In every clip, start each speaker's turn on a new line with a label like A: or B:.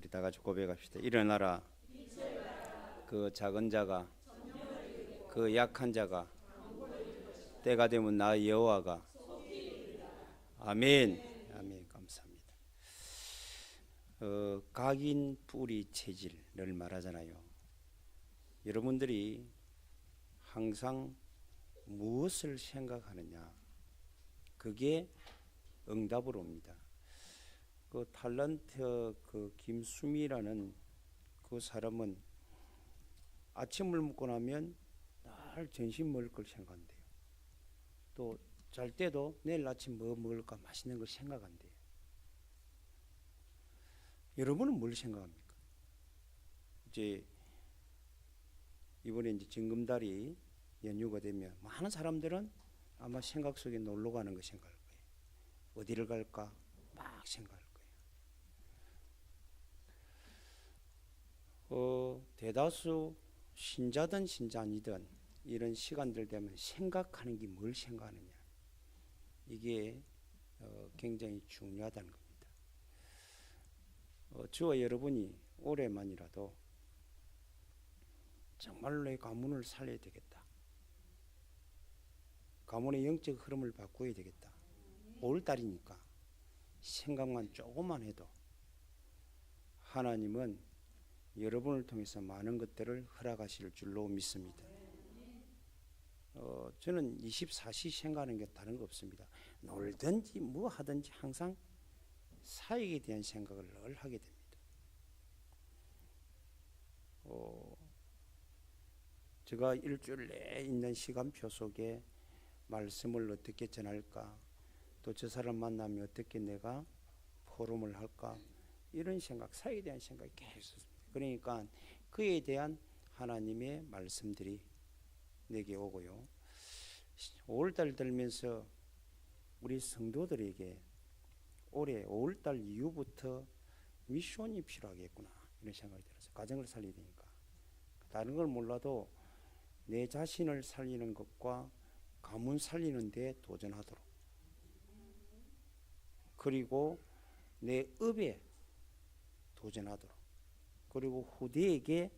A: 우리 다 같이 고백합시다. 일어나라. 그 작은 자가, 그 약한 자가, 때가 되면 나 여호와가. 아멘. 아멘. 감사합니다. 각인 뿌리 체질을 말하잖아요. 여러분들이 항상 무엇을 생각하느냐, 그게 응답으로 옵니다. 그 탤런트 그 김수미라는 그 사람은 아침을 먹고 나면 날 점심 먹을 걸 생각한대요. 또 잘 때도 내일 아침 뭐 먹을까 맛있는 걸 생각한대요. 여러분은 뭘 생각합니까? 이제 이번에 이제 징금달이 연휴가 되면 많은 사람들은 아마 생각 속에 놀러 가는 거 생각할 거예요. 어디를 갈까 막 생각할 거예요. 대다수 신자든 신자 아니든 이런 시간들 되면 생각하는 게 뭘 생각하느냐, 이게 굉장히 중요하다는 겁니다. 저와 여러분이 올해만이라도 정말로 이 가문을 살려야 되겠다, 가문의 영적 흐름을 바꿔야 되겠다. 5월달이니까 생각만 조금만 해도 하나님은 여러분을 통해서 많은 것들을 허락하실 줄로 믿습니다. 저는 24시 생각하는 게 다른 거 없습니다. 놀든지 뭐 하든지 항상 사역에 대한 생각을 늘 하게 됩니다. 제가 일주일 내에 있는 시간표 속에 말씀을 어떻게 전할까, 또 저 사람 만나면 어떻게 내가 포럼을 할까, 이런 생각, 사역에 대한 생각이 계속 있습니다. 그러니까 그에 대한 하나님의 말씀들이 내게 오고요. 5월달 들면서 우리 성도들에게 올해 5월달 이후부터 미션이 필요하겠구나, 이런 생각이 들어서 가정을 살려야 되니까 다른 걸 몰라도 내 자신을 살리는 것과 가문 살리는 데 도전하도록, 그리고 내 업에 도전하도록, 그리고 후대에게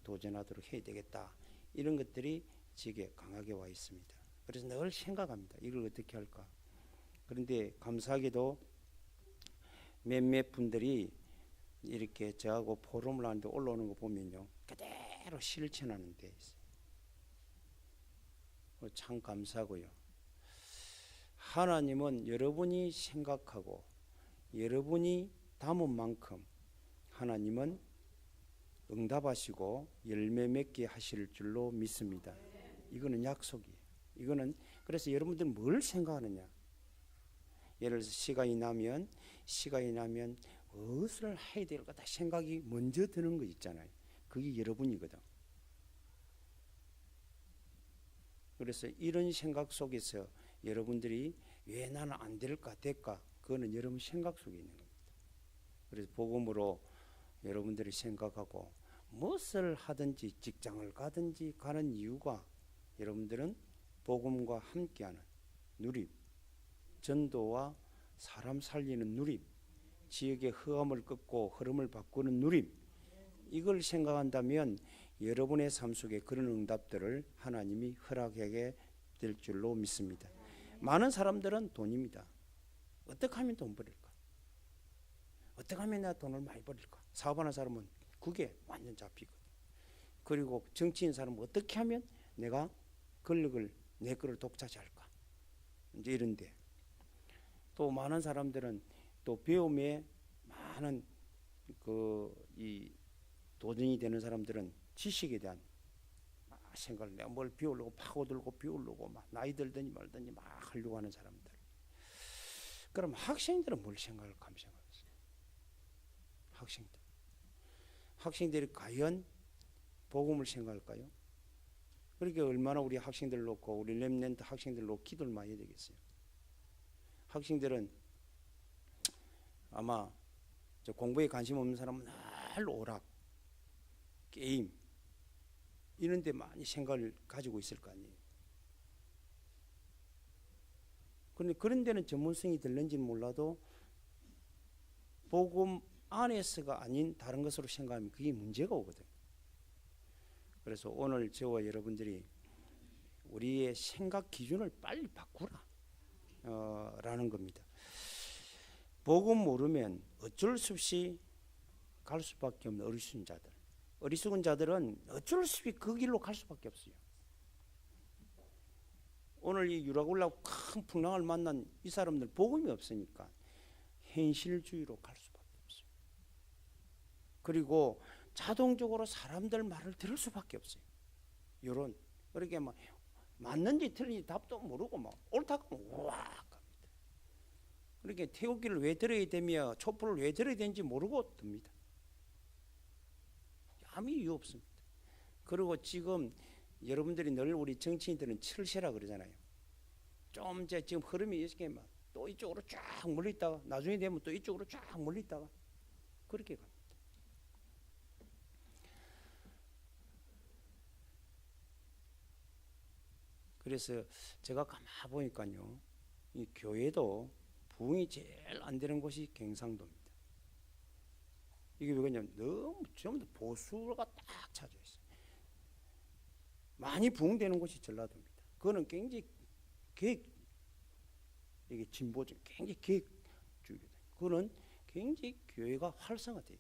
A: 도전하도록 해야 되겠다, 이런 것들이 제게 강하게 와 있습니다. 그래서 늘 생각합니다. 이걸 어떻게 할까. 그런데 감사하게도 몇몇 분들이 이렇게 저하고 포럼을 하는데 올라오는 거 보면요, 그대로 실천하는 데 있어요. 참 감사하고요. 하나님은 여러분이 생각하고 여러분이 담은 만큼 하나님은 응답하시고 열매 맺게 하실 줄로 믿습니다. 이거는 약속이에요. 이거는 그래서 여러분들은 뭘 생각하느냐. 예를 들어서 시간이 나면 무엇을 해야 될까 다 생각이 먼저 드는 거 있잖아요. 그게 여러분이거든. 그래서 이런 생각 속에서 여러분들이 왜 나는 안 될까 될까, 그거는 여러분 생각 속에 있는 겁니다. 그래서 복음으로 여러분들이 생각하고 무엇을 하든지 직장을 가든지 가는 이유가 여러분들은 복음과 함께하는 누림, 전도와 사람 살리는 누림, 지역의 흑암을 꺾고 흐름을 바꾸는 누림, 이걸 생각한다면 여러분의 삶 속에 그런 응답들을 하나님이 허락하게 될 줄로 믿습니다. 많은 사람들은 돈입니다. 어떻게 하면 돈 벌일까? 어떻게 하면 내가 돈을 많이 벌일까? 사업하는 사람은 그게 완전 잡히거든. 그리고 정치인 사람은 어떻게 하면 내가 권력을 내 거를 독차지할까? 이제 이런데 또 많은 사람들은 또 배움에 많은 이 도전이 되는 사람들은 지식에 대한 생각을, 내가 뭘 비우려고 파고들고 비우려고 막 나이 들더니 말더니 막 하려고 하는 사람들. 그럼 학생들은 뭘 생각할까 하면 생각했어요. 학생들이 과연 복음을 생각할까요? 그러니까 얼마나 우리 학생들 놓고 우리 렘넌트 학생들 놓고 기도를 많이 해야 되겠어요. 학생들은 아마 저 공부에 관심 없는 사람은 늘 오락, 게임 이런 데 많이 생각을 가지고 있을 거 아니에요. 그런데 그런 데는 전문성이 들는지는 몰라도 복음 안에서가 아닌 다른 것으로 생각하면 그게 문제가 오거든. 그래서 오늘 저와 여러분들이 우리의 생각 기준을 빨리 바꾸라 라는 겁니다. 복음 모르면 어쩔 수 없이 갈 수밖에 없는 어리석은 자들. 어리석은 자들은 어쩔 수 없이 그 길로 갈 수밖에 없어요. 오늘 이 유라굴라고 큰 풍랑을 만난 이 사람들 복음이 없으니까 현실주의로 갈 수밖에 없어요. 그리고 자동적으로 사람들 말을 들을 수밖에 없어요. 이런 그렇게 막 맞는지 틀린지 답도 모르고 막 옳다고 우와 갑니다. 그렇게 태극기를 왜 들어야 되며 촛불을 왜 들어야 되는지 모르고 듭니다. 아무 이유 없습니다. 그리고 지금 여러분들이 늘 우리 정치인들은 철새라 그러잖아요. 좀 이제 지금 흐름이 이렇게 막 또 이쪽으로 쫙 몰리다가 나중에 되면 또 이쪽으로 쫙 몰리다가 그렇게 갑니다. 그래서 제가 가만 보니까요, 이 교회도 부흥이 제일 안 되는 곳이 경상도입니다. 이게 왜 그러냐면 너무 전부 보수가 딱 차져 있어요. 많이 부흥되는 곳이 전라도입니다. 그거는 굉장히 이게 진보적, 굉장히 계획주의다. 그거는 굉장히 교회가 활성화돼요.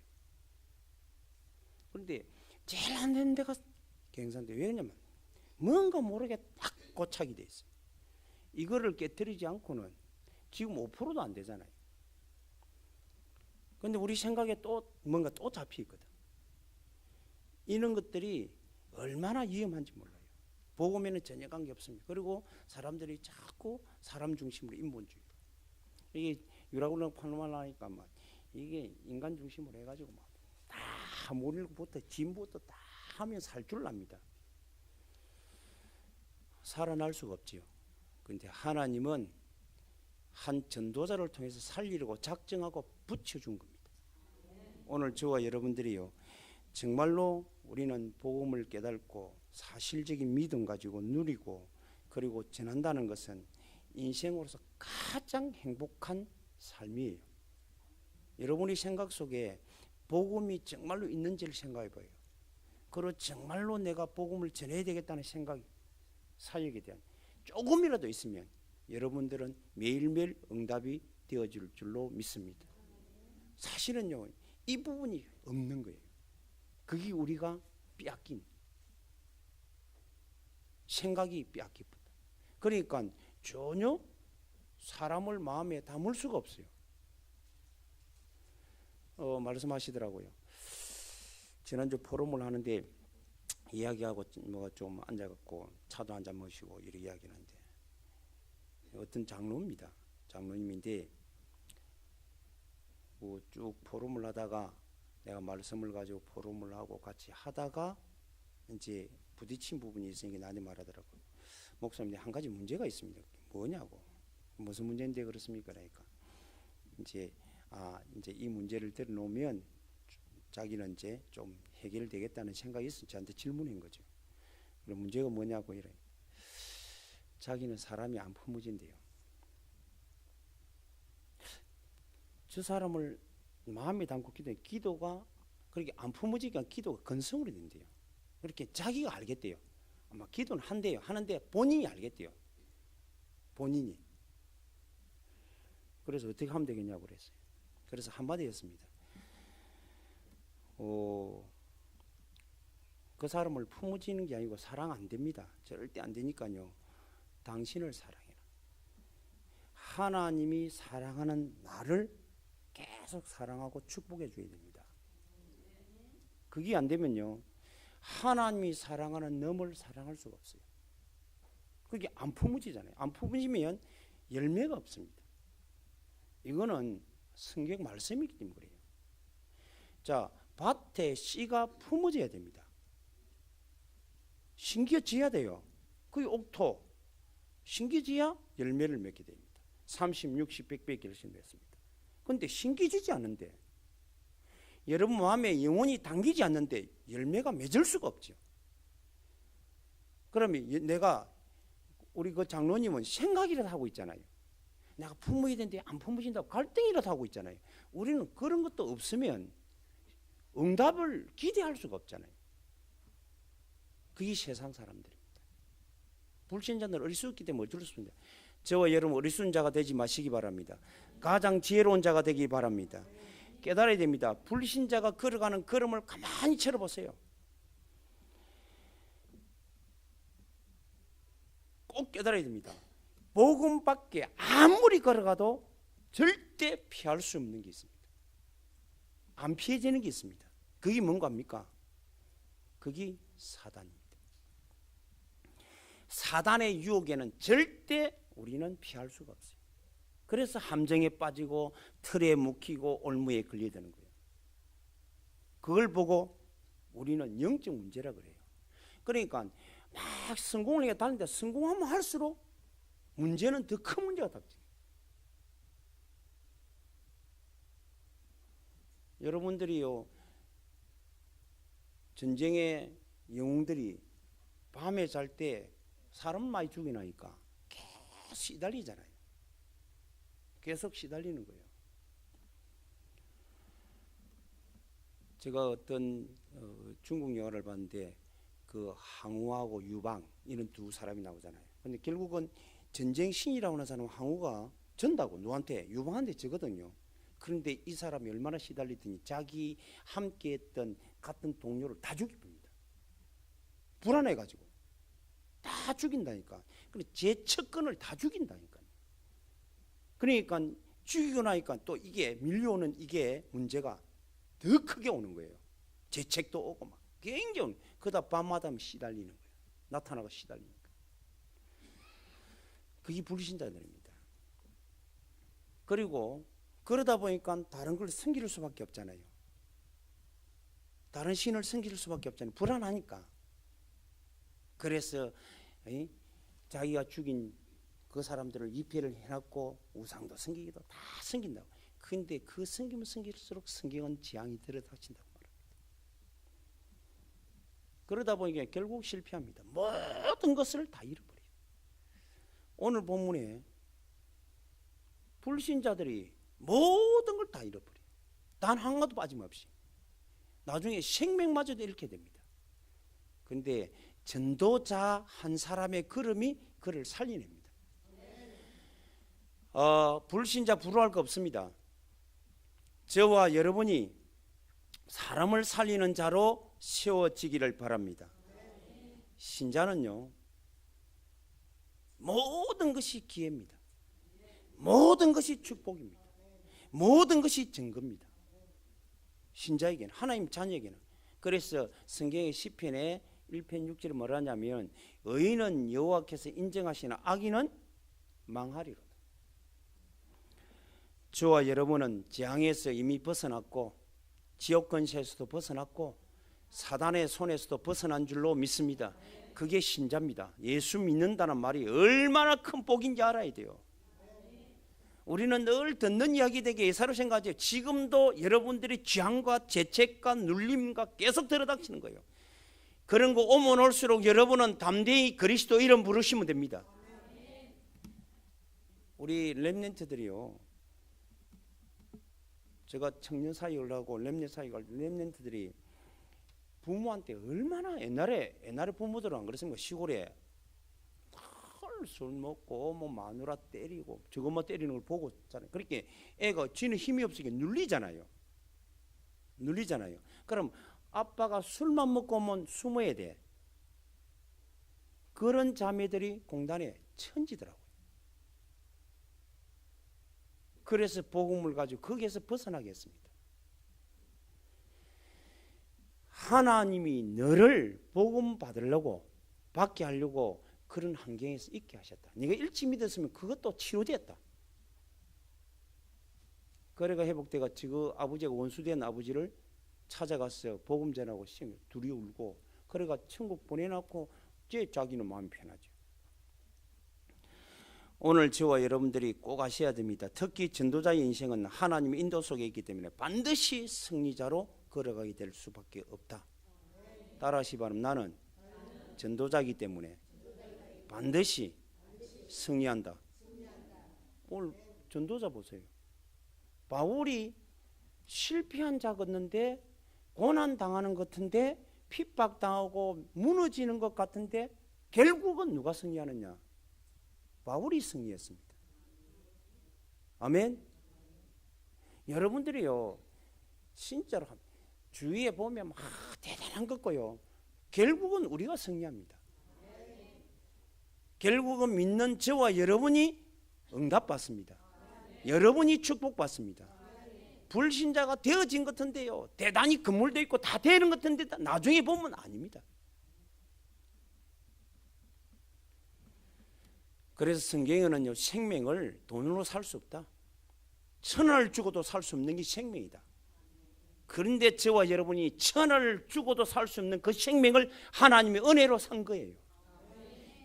A: 그런데 제일 안 되는 데가 경상도. 왜냐면 뭔가 모르게 딱 고착이 돼 있어요. 이거를 깨뜨리지 않고는 지금 5%도 안 되잖아요. 그런데 우리 생각에 또 뭔가 또 잡혀 있거든. 이런 것들이 얼마나 위험한지 몰라요. 복음에는 전혀 관계 없습니다. 그리고 사람들이 자꾸 사람 중심으로 인본주의로. 이게 유라굴라 판로만 하니까 막 이게 인간 중심으로 해가지고 막 다 모르고부터 진부터 다 하면 살 줄 납니다. 살아날 수가 없지요. 그런데 하나님은 한 전도자를 통해서 살리려고 작정하고 붙여준 겁니다. 오늘 저와 여러분들이요, 정말로 우리는 복음을 깨닫고 사실적인 믿음 가지고 누리고 그리고 전한다는 것은 인생으로서 가장 행복한 삶이에요. 여러분의 생각 속에 복음이 정말로 있는지를 생각해 봐요. 그리고 정말로 내가 복음을 전해야 되겠다는 생각이 사역에 대한 조금이라도 있으면 여러분들은 매일매일 응답이 되어질 줄로 믿습니다. 사실은요, 이 부분이 없는 거예요. 그게 우리가 빼앗긴 생각이 빼앗깁니다. 그러니까 전혀 사람을 마음에 담을 수가 없어요. 말씀하시더라고요. 지난주 포럼을 하는데 이야기하고 뭐 좀 앉아갖고 차도 한잔 마시고 이렇게 이야기하는데 어떤 장로입니다. 장로님인데 뭐 쭉 포럼을 하다가 내가 말씀을 가지고 포럼을 하고 같이 하다가 이제 부딪힌 부분이 있으니까 나한테 말하더라고요. 목사님, 한 가지 문제가 있습니다. 뭐냐고. 무슨 문제인데 그렇습니까? 그러니까 이제 이 문제를 들어놓으면 자기는 이제 좀 해결되겠다는 생각이 있어 저한테 질문한 거죠. 그럼 문제가 뭐냐고 이래. 자기는 사람이 안 품어진대요. 저 사람을 마음에 담고 기도가 그렇게 안 품어지니까 기도가 건성으로 된대요. 그렇게 자기가 알겠대요. 아마 기도는 한대요. 하는데 본인이 알겠대요. 본인이. 그래서 어떻게 하면 되겠냐고 그랬어요. 그래서 한마디였습니다. 그 사람을 품어지는 게 아니고 사랑 안 됩니다. 절대 안 되니까요. 당신을 사랑해라. 하나님이 사랑하는 나를 계속 사랑하고 축복해 줘야 됩니다. 그게 안 되면요, 하나님이 사랑하는 너를 사랑할 수가 없어요. 그게 안 품어지잖아요. 안 품어지면 열매가 없습니다. 이거는 성경 말씀이기 때문에 그래요. 자, 밭에 씨가 품어져야 됩니다. 심겨져야 돼요. 그게 옥토. 심겨져야 열매를 맺게 됩니다. 30, 60, 100배 결심했습니다. 그런데 심겨지지 않는데, 여러분 마음에 영혼이 당기지 않는데 열매가 맺을 수가 없죠. 그러면 우리 그 장로님은 생각이라도 하고 있잖아요. 내가 품어야 되는데 안 품어진다고 갈등이라도 하고 있잖아요. 우리는 그런 것도 없으면 응답을 기대할 수가 없잖아요. 그게 세상 사람들입니다. 불신자들은 어리석기 때문에 어쩔 수 없습니다. 저와 여러분 어리석은 자가 되지 마시기 바랍니다. 가장 지혜로운 자가 되기 바랍니다. 깨달아야 됩니다. 불신자가 걸어가는 걸음을 가만히 쳐다보세요. 꼭 깨달아야 됩니다. 복음 밖에 아무리 걸어가도 절대 피할 수 없는 게 있습니다. 안 피해지는 게 있습니다. 그게 뭔가입니까? 그게 사단입니다. 사단의 유혹에는 절대 우리는 피할 수가 없어요. 그래서 함정에 빠지고 틀에 묶이고 올무에 걸려드는 거예요. 그걸 보고 우리는 영적 문제라 그래요. 그러니까 막 성공을 위해 다니는데 성공하면 할수록 문제는 더 큰 문제가 닥쳐요. 여러분들이요, 전쟁의 영웅들이 밤에 잘 때 사람 많이 죽이나니까 계속 시달리잖아요. 계속 시달리는 거예요. 제가 어떤 중국 영화를 봤는데 그 항우하고 유방 이런 두 사람이 나오잖아요. 근데 결국은 전쟁 신이라고 하는 사람은 항우가 전다고 누구한테 유방한테 지거든요. 그런데 이 사람이 얼마나 시달리더니 자기 함께했던 같은 동료를 다 죽입니다. 불안해가지고 다 죽인다니까. 근데 제 측근을 다 죽인다니까. 그러니까 죽이고 나니까 또 이게 밀려오는 이게 문제가 더 크게 오는 거예요. 재책도 오고 막 굉장히 오는. 그러다 밤마다 시달리는 거예요. 나타나고 시달리니까. 그게 불신자들입니다. 그리고 그러다 보니까 다른 걸 섬길 수밖에 없잖아요. 다른 신을 섬길 수밖에 없잖아요. 불안하니까. 그래서 자기가 죽인 그 사람들을 위패를 해놨고 우상도 섬기기도 다 섬긴다고. 근데 그 섬기면 섬길수록 성경은 재앙이 들어닥친다고 말합니다. 그러다 보니까 결국 실패합니다. 모든 것을 다 잃어버려요. 오늘 본문에 불신자들이 모든 걸 다 잃어버려요. 단 하나도 빠짐없이. 나중에 생명마저도 잃게 됩니다. 그런데 전도자 한 사람의 걸음이 그를 살려냅니다. 불신자 부러워할 거 없습니다. 저와 여러분이 사람을 살리는 자로 세워지기를 바랍니다. 신자는요, 모든 것이 기회입니다. 모든 것이 축복입니다. 모든 것이 증거입니다. 신자에게는, 하나님 자녀에게는. 그래서 성경의 시편에 1편 6절에 뭐라 하냐면 의인은 여호와께서 인정하시나 악인은 망하리로다. 저와 여러분은 재앙에서 이미 벗어났고 지옥 근세에서도 벗어났고 사단의 손에서도 벗어난 줄로 믿습니다. 그게 신자입니다. 예수 믿는다는 말이 얼마나 큰 복인지 알아야 돼요. 우리는 늘 듣는 이야기 되게 예사로 생각하죠. 지금도 여러분들이 재앙과 재책과 눌림과 계속 들어닥치는 거예요. 그런 거 오면 올수록 여러분은 담대히 그리스도 이름 부르시면 됩니다. 우리 렘넌트들이요, 제가 청년 사회 올라가고 렘넌트 사회 갈 때 렘넌트들이 부모한테 얼마나 옛날에 부모들은 안 그랬습니까? 시골에 술 먹고 뭐 마누라 때리고 저것만 때리는 걸 보고 있잖아요. 그렇게 애가 쥐는 힘이 없으니까 눌리잖아요. 그럼 아빠가 술만 먹고 오면 숨어야 돼. 그런 자매들이 공단에 천지더라고요. 그래서 복음을 가지고 거기에서 벗어나게 했습니다. 하나님이 너를 복음 받으려고 받게 하려고 그런 환경에서 있게 하셨다. 네가 일찍 믿었으면 그것도 치료됐다. 그래가 회복돼가 지금 아버지가 원수된 아버지를 찾아갔어요. 복음 전하고 둘이 울고. 그래가 천국 보내놨고 이제 자기는 마음이 편하죠. 오늘 저와 여러분들이 꼭 아셔야 됩니다. 특히 전도자의 인생은 하나님의 인도 속에 있기 때문에 반드시 승리자로 걸어가게 될 수밖에 없다. 따라하시 바랍니다. 나는 전도자이기 때문에 반드시 승리한다. 오늘 전도자 보세요. 바울이 실패한 자였는데 고난 당하는 것 같은데 핍박당하고 무너지는 것 같은데 결국은 누가 승리하느냐? 바울이 승리했습니다. 아멘. 여러분들이요 진짜로 주위에 보면 막 대단한 것고요 결국은 우리가 승리합니다. 결국은 믿는 저와 여러분이 응답받습니다. 여러분이 축복받습니다. 불신자가 되어진 것 같은데요 대단히 건물도 있고 다 되는 것 같은데 나중에 보면 아닙니다. 그래서 성경에는요 생명을 돈으로 살 수 없다. 1,000원을 주고도 살 수 없는 게 생명이다. 그런데 저와 여러분이 1,000원을 주고도 살 수 없는 그 생명을 하나님의 은혜로 산 거예요.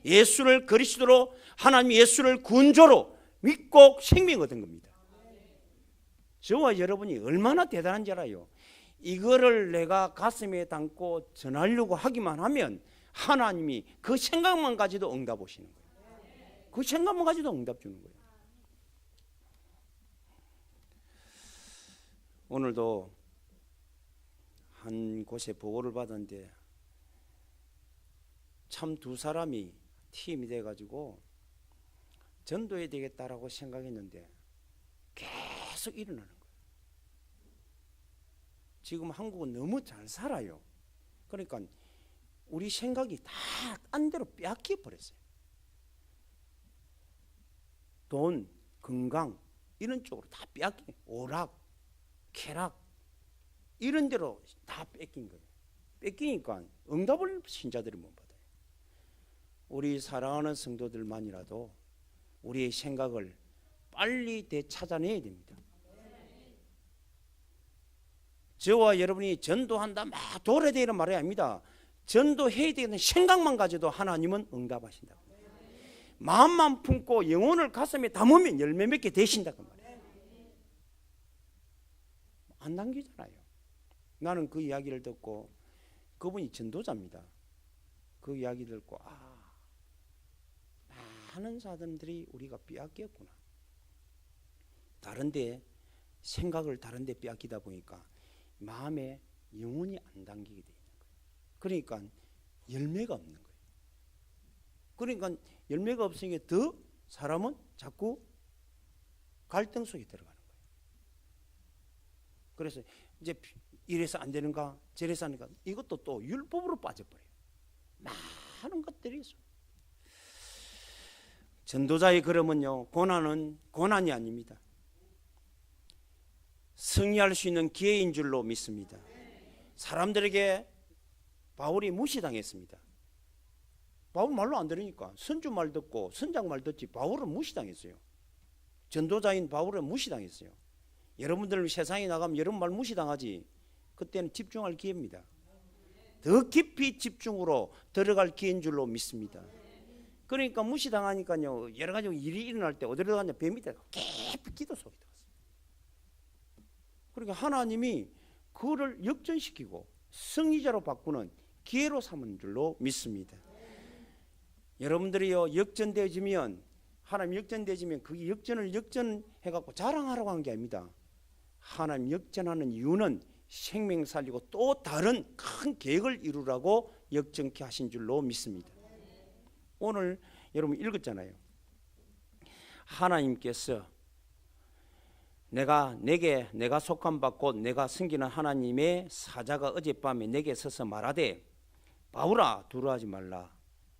A: 예수를 그리스도로 하나님 예수를 구원조로 믿고 생명 얻은 겁니다. 저와 여러분이 얼마나 대단한지 알아요. 이거를 내가 가슴에 담고 전하려고 하기만 하면 하나님이 그 생각만 가지도 응답 오시는 거예요. 그 생각만 가지도 응답 주는 거예요. 오늘도 한 곳에 보고를 받았는데 참 두 사람이 팀이 돼가지고 전도해야 되겠다라고 생각했는데 계속 일어나는 거예요. 지금 한국은 너무 잘 살아요. 그러니까 우리 생각이 다 딴 데로 빼앗겨 버렸어요. 돈, 건강 이런 쪽으로 다 빼앗겨. 오락, 쾌락 이런 데로 다 뺏긴 거예요. 뺏기니까 응답을 신자들이 못 받아요. 우리 사랑하는 성도들만이라도 우리의 생각을 빨리 되찾아내야 됩니다. 저와 여러분이 전도한다 막 도래되는 말이 아닙니다. 전도해야 되는 생각만 가져도 하나님은 응답하신다. 마음만 품고 영혼을 가슴에 담으면 열매 맺게 되신다 그 말이에요. 안 당기잖아요. 나는 그 이야기를 듣고 그분이 전도자입니다. 그 이야기 듣고 많은 사람들이 우리가 빼앗겼구나. 다른데 생각을 다른데 빼앗기다 보니까 마음에 영혼이 안 당기게 되는 거예요. 그러니까 열매가 없는 거예요. 그러니까 열매가 없으니까 더 사람은 자꾸 갈등 속에 들어가는 거예요. 그래서 이제 이래서 안 되는가 저래서 안 되는가 이것도 또 율법으로 빠져버려요. 많은 것들이 있어요. 전도자의 걸음은요 고난은 고난이 아닙니다. 승리할 수 있는 기회인 줄로 믿습니다. 사람들에게 바울이 무시당했습니다. 바울 말로 안 들으니까 선주 말 듣고 선장 말 듣지 바울은 무시당했어요. 전도자인 바울은 무시당했어요. 여러분들 세상에 나가면 여러분 말 무시당하지. 그때는 집중할 기회입니다. 더 깊이 집중으로 들어갈 기회인 줄로 믿습니다. 그러니까 무시당하니까요 여러 가지 일이 일어날 때 어디로 가냐 배 밑에 깊이 기도 속에 들어갔어요. 그러니까 하나님이 그거를 역전시키고 승리자로 바꾸는 기회로 삼은 줄로 믿습니다. 여러분들이요 역전되어지면 하나님 역전되어지면 그 역전을 역전해갖고 자랑하라고 하는 게 아닙니다. 하나님 역전하는 이유는 생명 살리고 또 다른 큰 계획을 이루라고 역전케 하신 줄로 믿습니다. 오늘 여러분 읽었잖아요. 하나님께서 내가 속한 바 곧 내가 섬기는 하나님의 사자가 어젯밤에 내게 서서 말하되 바울아 두려워하지 말라.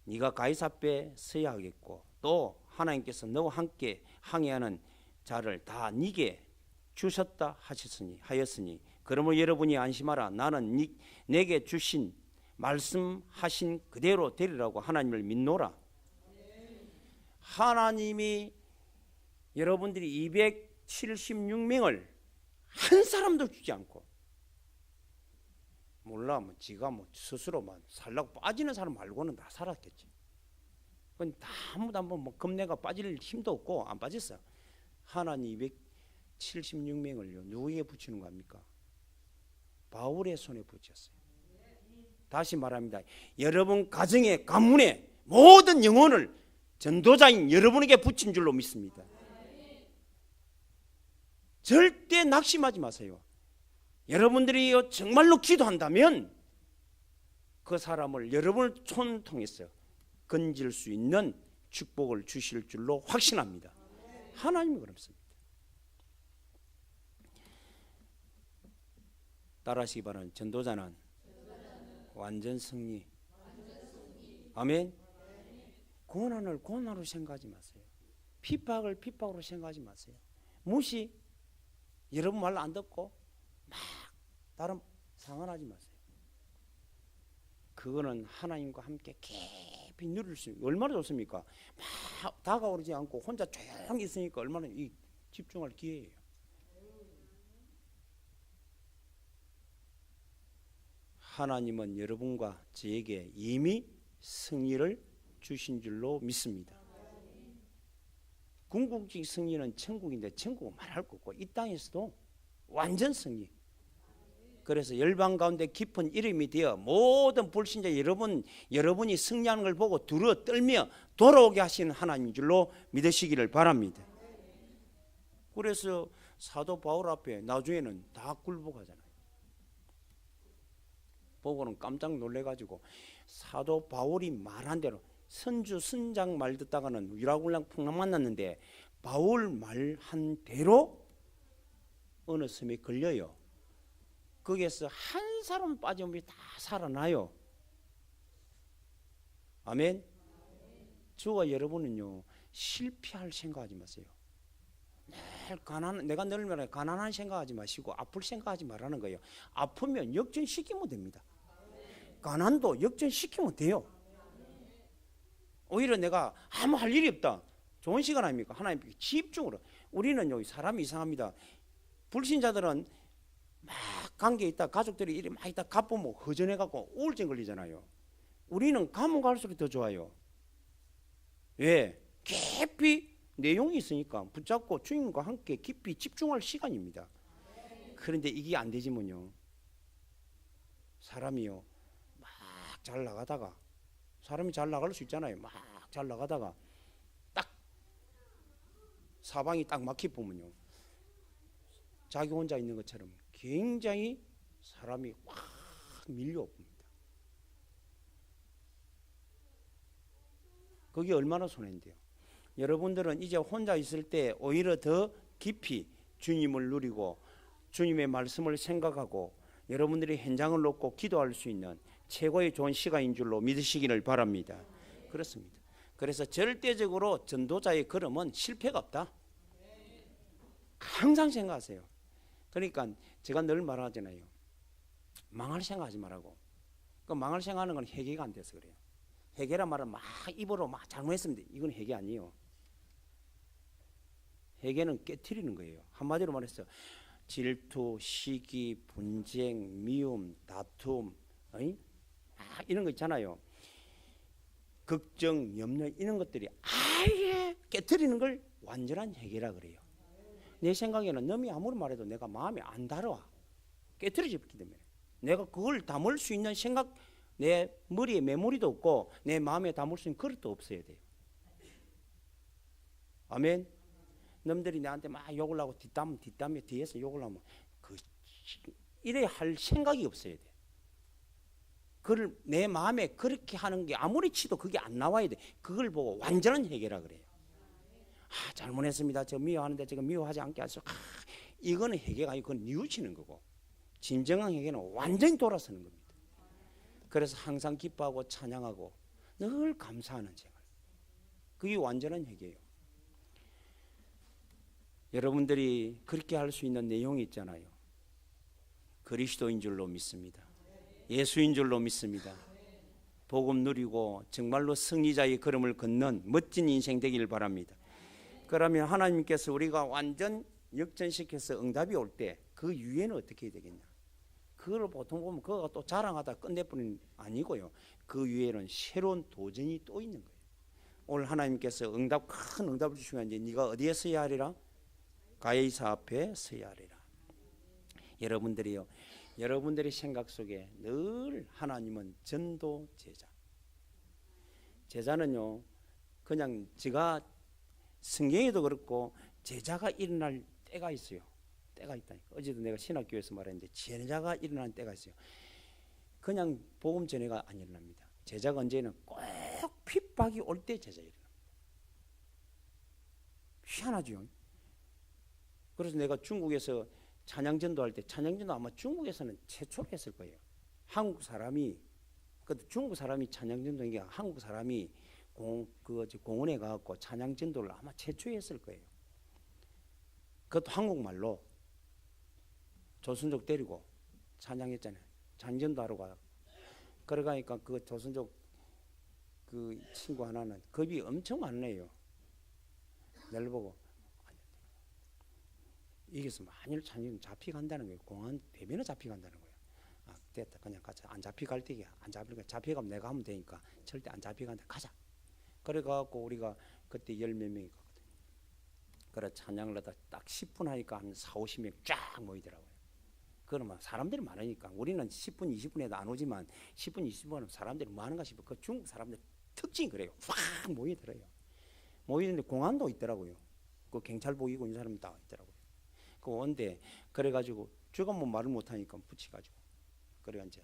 A: 네가 가이사 앞에 서야 하겠고 또 하나님께서 너와 함께 항해하는 자를 다 네게 주셨다 하였으니 그러므로 여러분이 안심하라. 나는 내게 주신 말씀하신 그대로 되리라고 하나님을 믿노라. 하나님이 여러분들이 276명을 한 사람도 주지 않고 몰라 뭐 지가 뭐 스스로만 살라고 빠지는 사람 말고는 다 살았겠지. 그건 다 아무도 한번 뭐 겁내가 빠질 힘도 없고 안 빠졌어. 하나님 276명을요 누구에게 붙이는 겁니까? 바울의 손에 붙였어요. 다시 말합니다. 여러분 가정의 가문의 모든 영혼을 전도자인 여러분에게 붙인 줄로 믿습니다. 절대 낙심하지 마세요. 여러분들이 정말로 기도한다면 그 사람을 여러분을 통해서 건질 수 있는 축복을 주실 줄로 확신합니다. 하나님이 그렇습니다. 따라하시기 바라는 전도자는 완전 승리. 아멘. 고난을 고난으로 생각하지 마세요. 핍박을 핍박으로 생각하지 마세요. 무시, 여러분 말 안 듣고 막 다른 상관하지 마세요. 그거는 하나님과 함께 깊이 누릴 수 있는, 얼마나 좋습니까? 막 다가오지 않고 혼자 조용히 있으니까 얼마나 이 집중할 기회예요. 하나님은 여러분과 저에게 이미 승리를 주신 줄로 믿습니다. 궁극적 승리는 천국인데 천국은 말할 거 없고 이 땅에서도 완전 승리. 그래서 열방 가운데 깊은 이름이 되어 모든 불신자 여러분이 승리하는 걸 보고 두려워 떨며 돌아오게 하시는 하나님인 줄로 믿으시기를 바랍니다. 그래서 사도 바울 앞에 나중에는 다 굴복하잖아요. 보고는 깜짝 놀래가지고 사도 바울이 말한 대로 선주 선장 말 듣다가는 위라굴랑 풍랑 만났는데 바울 말한 대로 어느 섬에 걸려요. 거기에서 한 사람 빠짐없이 다 살아나요. 아멘. 저와 여러분은요 실패할 생각하지 마세요. 내가 늘 말해 가난한 생각하지 마시고 아플 생각하지 말라는 거예요. 아프면 역전시키면 됩니다. 가난도 역전시키면 돼요. 오히려 내가 아무 할 일이 없다. 좋은 시간 아닙니까? 하나님께 집중으로. 우리는 여기 사람이 이상합니다. 불신자들은 막 관계에 있다 가족들이 이리 막 있다 가보면 허전해갖고 우울증 걸리잖아요. 우리는 가면 갈수록 더 좋아요. 왜? 깊이 내용이 있으니까 붙잡고 주님과 함께 깊이 집중할 시간입니다. 그런데 이게 안 되지면요 사람이요 막 잘 나가다가 사람이 잘 나갈 수 있잖아요. 막 잘 나가다가 딱 사방이 딱 막히 보면요 자기 혼자 있는 것처럼 굉장히 사람이 확 밀려옵니다. 그게 얼마나 손해인데요. 여러분들은 이제 혼자 있을 때 오히려 더 깊이 주님을 누리고 주님의 말씀을 생각하고 여러분들이 현장을 놓고 기도할 수 있는 최고의 좋은 시간인 줄로 믿으시기를 바랍니다. 그렇습니다. 그래서 절대적으로 전도자의 걸음은 실패가 없다. 항상 생각하세요. 그러니까 제가 늘 말하잖아요. 망할 생각하지 말라고. 그 망할 생각하는 건 회개가 안 돼서 그래요. 회개란 말은 막 입으로 막 잘못했습니다. 이건 회개 아니에요. 회개는 깨트리는 거예요. 한마디로 말해서 질투, 시기, 분쟁, 미움, 다툼, 이런 거 있잖아요. 걱정, 염려 이런 것들이 아예 깨트리는 걸 완전한 회개라 그래요. 내 생각에는 남이 아무리 말해도 내가 마음에 안 달아와. 깨트려졌기 때문에 내가 그걸 담을 수 있는 생각 내 머리에 메모리도 없고 내 마음에 담을 수 있는 그릇도 없어야 돼요. 아멘. 남들이 나한테 막 욕을 하고 뒷담에 뒤에서 욕을 하면 이래 할 생각이 없어야 돼. 그걸 내 마음에 그렇게 하는 게 아무리 치도 그게 안 나와야 돼. 그걸 보고 완전한 회개라 그래요. 잘못했습니다. 저 미워하는데 지금 미워하지 않게 하셔. 이거는 회개가 아니고 그건 뉘우치는 거고 진정한 회개는 완전히 돌아서는 겁니다. 그래서 항상 기뻐하고 찬양하고 늘 감사하는 생활. 그게 완전한 회개예요. 여러분들이 그렇게 할 수 있는 내용이 있잖아요. 그리스도인 줄로 믿습니다. 예수인 줄로 믿습니다. 복음 누리고 정말로 승리자의 걸음을 걷는 멋진 인생 되기를 바랍니다. 그러면 하나님께서 우리가 완전 역전시켜서 응답이 올 때 그 유예는 어떻게 해야 되겠냐. 그걸 보통 보면 그거가 또 자랑하다 끝내뿐이 아니고요. 그 위에는 새로운 도전이 또 있는 거예요. 오늘 하나님께서 큰 응답을 주시면 이제 네가 어디에 서야 하리라? 가이사 앞에 서야 하리라. 여러분들이요. 여러분들의 생각 속에 늘 하나님은 전도 제자. 제자는요. 그냥 제가 성경에도 그렇고 제자가 일어날 때가 있어요. 때가 있다니까. 어제도 내가 신학교에서 말했는데 제자가 일어나는 때가 있어요. 그냥 복음 전해가 안 일어납니다. 제자가 언제는 꼭 핍박이 올 때 제자 일어납니다. 희한하죠. 그래서 내가 중국에서 찬양전도 할 때 찬양전도 아마 중국에서는 최초로 했을 거예요. 한국 사람이 중국 사람이 찬양전도인 게 한국 사람이 공원에 가갖고 찬양전도를 아마 최초에 했을 거예요. 그것도 한국말로 조선족 데리고 찬양했잖아요. 찬양전도 하러 가. 그러니까 그 조선족 그 친구 하나는 겁이 엄청 많네요. 날 보고 이게서 만일 찬양 잡혀간다는 거예요. 공안 대면에 잡혀간다는 거예요. 아, 됐다. 그냥 가자. 안 잡혀갈 때야. 안 잡혀가면 내가 하면 되니까 절대 안 잡혀간다. 가자. 그래갖고 우리가 그때 10몇 명이 갔거든요. 그래 찬양을 하다 딱 10분 하니까 한 4, 50명 쫙 모이더라고요. 그러면 사람들이 많으니까 우리는 10분, 20분에도 안 오지만 10분, 20분은 사람들이 많은가 싶어. 그 중국 사람들 특징이 그래요. 확 모이더래요. 모이는데 공안도 있더라고요. 그 경찰복 입고 있는 사람이 다 있더라고요. 그 온데 그래가지고 제가 뭐 말을 못하니까 붙여가지고 그래 이제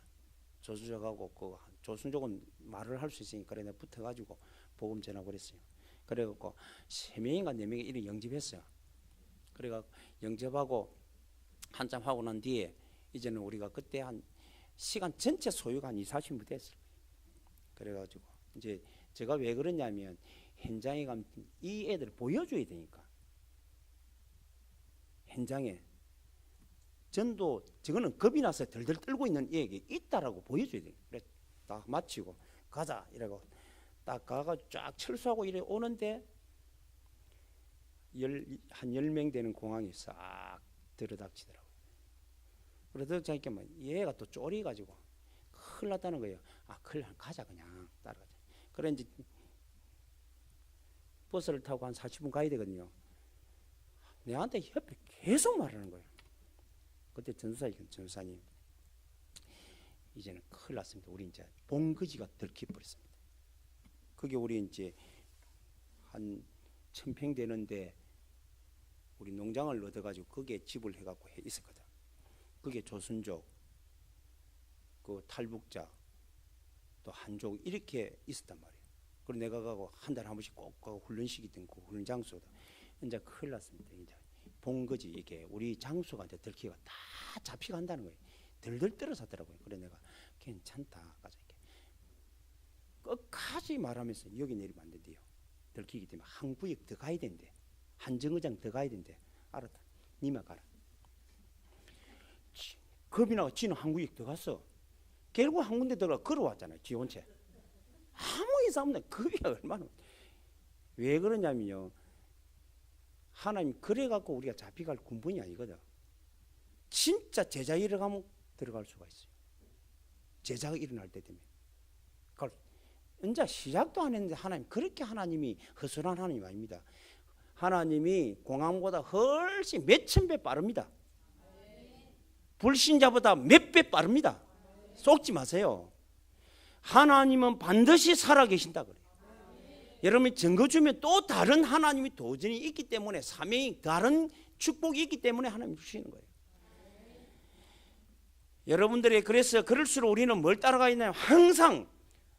A: 조수족하고 그 조순족은 말을 할 수 있으니까 그래 내가 붙어가지고 복음 전하고 그랬어요. 그래갖고 3명인가 4명이 이렇게 영접했어요. 그래가 영접하고 한참 하고 난 뒤에 이제는 우리가 그때 한 시간 전체 소요가 한 2, 40분 됐어요. 그래가지고 이제 제가 왜 그러냐면 현장에 가면 이 애들을 보여줘야 되니까 현장에 전도 저거는 겁이 나서 덜덜 떨고 있는 애에게 있다라고 보여줘야 돼요. 그래 딱 마치고 가자 이러고 딱 가가 쫙 철수하고 이래 오는데 한 10명 되는 공항이 싹 들어닥치더라고요. 그러다 보니까 얘가 또 쫄이가지고 큰일 났다는 거예요. 아 큰일 가자 그냥 따라가자. 그래 이제 버스를 타고 한 40분 가야 되거든요. 내한테 옆에 계속 말하는 거예요. 그때 전도사님 이제는 큰일 났습니다. 우리 이제 본거지가 들켜버렸습니다. 그게 우리 이제 한 1000평 되는데 우리 농장을 얻어가지고 거기에 집을 해갖고 있었거든. 그게 조순족, 그 탈북자, 또 한족 이렇게 있었단 말이에요. 그리고 내가 가고 한 달에 한 번씩 꼭 가고 훈련식이 된 그 훈련 장소다. 이제 큰일 났습니다. 이제 본거지 이게 우리 장소가 이제 들키가 다 잡혀간다는 거예요. 들들 떨어졌더라고요. 그래 내가 괜찮다 가자 이렇게 끝까지 말하면서 여기 내리면 안 된대요. 들키기 때문에 한 구역 더 가야 된대. 한 정거장 더 가야 된대. 알았다. 니만 가라. 겁이 나고 지는 한 구역 더 갔어. 결국 한 군데 들어가 걸어왔잖아요. 지 혼자. 아무 이상 없네. 겁이 얼마나. 왜 그러냐면요. 하나님 그래갖고 우리가 잡혀갈 군분이 아니거든. 진짜 제자 일어가면 들어갈 수가 있어요. 제자가 일어날 때 되면. 이제 시작도 안 했는데 하나님 그렇게 하나님이 허술한 하나님 아닙니다. 하나님이 공항보다 훨씬 몇천 배 빠릅니다. 불신자보다 몇 배 빠릅니다. 속지 마세요. 하나님은 반드시 살아계신다 그래요. 여러분이 증거 주면 또 다른 하나님이 도전이 있기 때문에 사명이 다른 축복이 있기 때문에 하나님이 주시는 거예요. 여러분들이 그래서 그럴수록 우리는 뭘 따라가 있냐면 항상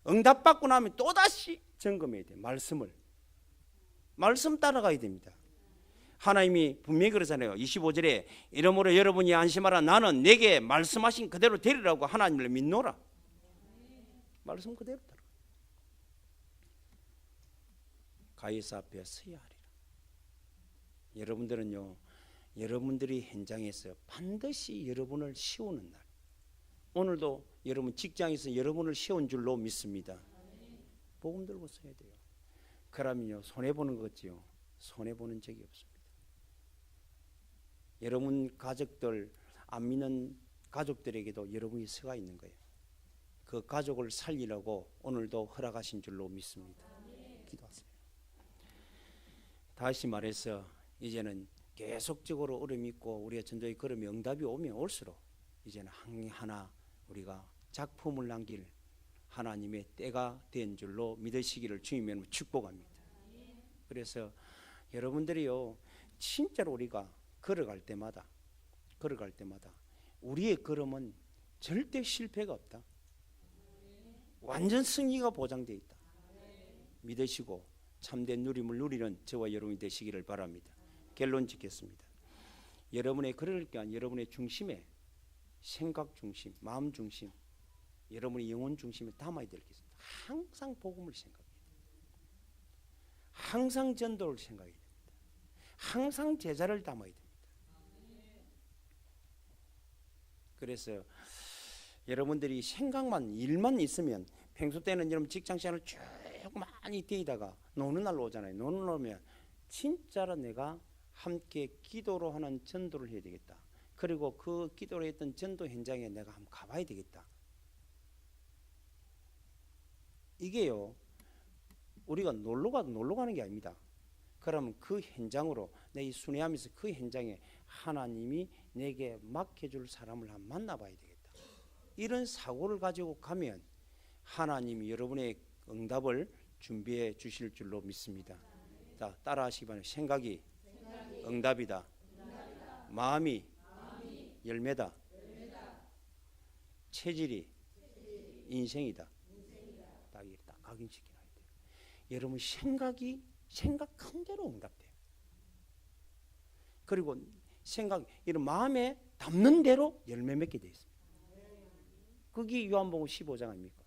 A: 응답받고 나면 또다시 점검해야 돼요. 말씀 따라가야 됩니다. 하나님이 분명히 그러잖아요. 25절에 이러므로 여러분이 안심하라. 나는 내게 말씀하신 그대로 되리라고 하나님을 믿노라. 말씀 그대로 따라. 가이사 앞에 서야 하리라. 여러분들은요, 여러분들이 현장에서 반드시 여러분을 세우는 날. 오늘도 여러분 직장에서 여러분을 세운 줄로 믿습니다. 복음 들고 서야 돼요. 그러면요 손해보는 것 같지요? 손해보는 적이 없습니다. 여러분 가족들 안 믿는 가족들에게도 여러분이 서가 있는 거예요. 그 가족을 살리려고 오늘도 허락하신 줄로 믿습니다. 기도하세요. 다시 말해서 이제는 계속적으로 얼음이 있고 우리가 전도의 걸음에 응답이 오면 올수록 이제는 하나 우리가 작품을 남길 하나님의 때가 된 줄로 믿으시기를 주님의 축복합니다. 그래서 여러분들이요 진짜로 우리가 걸어갈 때마다 걸어갈 때마다 우리의 걸음은 절대 실패가 없다. 완전 승리가 보장되어 있다. 믿으시고 참된 누림을 누리는 저와 여러분이 되시기를 바랍니다. 결론 짓겠습니다. 여러분의 걸을 때 여러분의 중심에 생각 중심, 마음 중심, 여러분의 영혼 중심에 담아야 될 게 있습니다. 항상 복음을 생각해야 됩니다. 항상 전도를 생각해야 됩니다. 항상 제자를 담아야 됩니다. 그래서 여러분들이 생각만, 일만 있으면 평소 때는 여러분 직장 생활을 쭉 많이 뛰다가 노는 날 오잖아요. 노는 날 오면 진짜로 내가 함께 기도로 하는 전도를 해야 되겠다. 그리고 그 기도로 했던 전도 현장에 내가 한번 가봐야 되겠다. 이게요, 우리가 놀러 가는 게 아닙니다. 그러면 그 현장으로 내 이 순회하면서 그 현장에 하나님이 내게 맡겨줄 사람을 한번 만나봐야 되겠다. 이런 사고를 가지고 가면 하나님이 여러분의 응답을 준비해 주실 줄로 믿습니다. 자, 따라하시기 바랍니다. 생각이 응답이다. 마음이 열매다. 체질이 인생이다. 딱 이렇게 딱 각인시켜놔야 돼요. 여러분 생각한 대로 응답돼요. 그리고 이런 마음에 담는 대로 열매 맺게 되어 있습니다. 그게 요한복음 15장 아닙니까?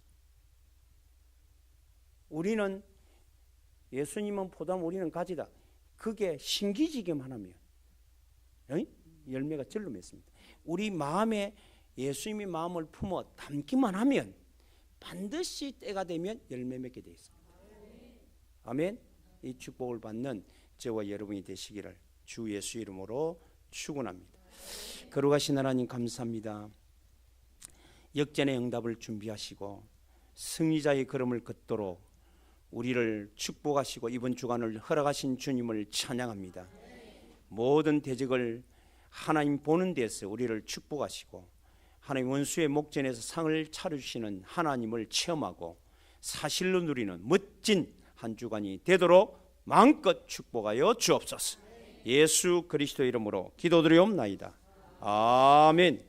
A: 우리는 예수님은 포도나무, 우리는 가지다. 그게 신기지게만 하면 열매가 절로 맺습니다. 우리 마음에 예수님의 마음을 품어 담기만 하면 반드시 때가 되면 열매 맺게 되어 있습니다. 아멘. 이 축복을 받는 저와 여러분이 되시기를 주 예수 이름으로 축원합니다. 거룩하신 하나님 감사합니다. 역전의 응답을 준비하시고 승리자의 걸음을 걷도록 우리를 축복하시고 이번 주간을 허락하신 주님을 찬양합니다. 모든 대적을 하나님 보는 데서 우리를 축복하시고 하나님 원수의 목전에서 상을 차려주시는 하나님을 체험하고 사실로 누리는 멋진 한 주간이 되도록 마음껏 축복하여 주옵소서. 예수 그리스도 이름으로 기도드리옵나이다. 아멘.